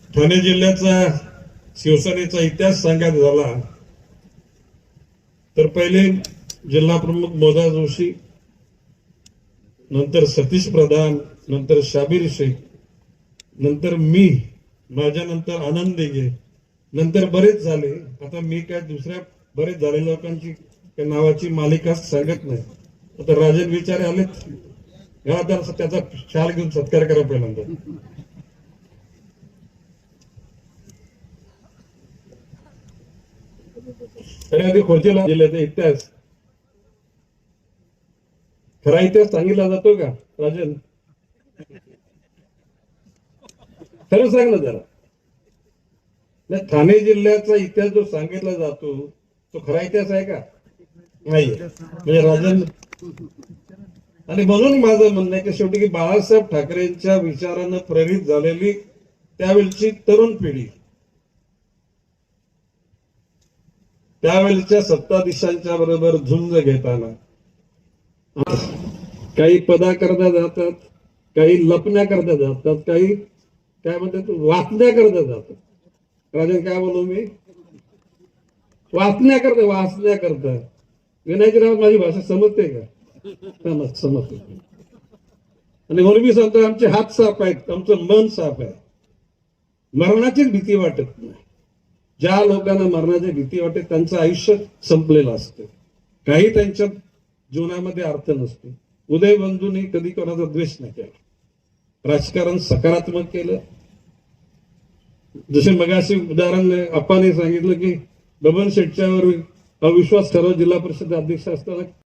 ठाणे जिल्ह्याचा शिवसेनेचा इतिहास सांगायचा झाला तर पहिले जिल्हा प्रमुख मोदा जोशी, नंतर सतीश प्रधान, नंतर शाबीर शेख, नंतर मी, माझ्यानंतर आनंद दिघे, नंतर बरेच झाले. आता मी काय दुसऱ्या बरेच झालेल्या लोकांची नावाची मालिका सांगत नाही. आता राजन विचारे आलेत, त्याचा शाल घेऊन सत्कार करा पहिल्यांदा. आणि आधी खोचेला जिल्ह्याचा इतिहास, खरा इतिहास सांगितला जातो का राजन? खरं सांग ना जरा. ठाणे जिल्ह्याचा इतिहास जो सांगितला जातो तो खरा इतिहास आहे का? नाही. म्हणजे राजन, आणि म्हणून माझं म्हणणं आहे की शेवटी की बाळासाहेब ठाकरेंच्या विचारानं प्रेरित झालेली त्यावेळची तरुण पिढी, त्यावेळच्या सत्ताधीशांच्या बरोबर झुंज घेताना काही पदा करता जातात, काही लपण्या करता जातात, काही काय म्हणतात वाचण्या करता जातात. राजन काय बोलू मी? वाचण्या करता. विनायकराव माझी भाषा समजते का? समजते. आणि म्हणून मी सांगतो आमचे हात साफ आहेत, आमचं मन साफ आहे. मरणाचीच भीती वाटत नाही. ज्या लोकांना मरणाची भीती वाटते त्यांचं आयुष्य संपलेलं असतं. काही त्यांच्या जीवनामध्ये अर्थ नसतो. उदय बंधूंनी कधी कोणाचा द्वेष नाही केला. राजकारण सकारात्मक केलं. जसे मगाशी उदाहरण अप्पाने सांगितलं की बबन शेटच्यावर अविश्वास ठरव जिल्हा परिषद अध्यक्ष असताना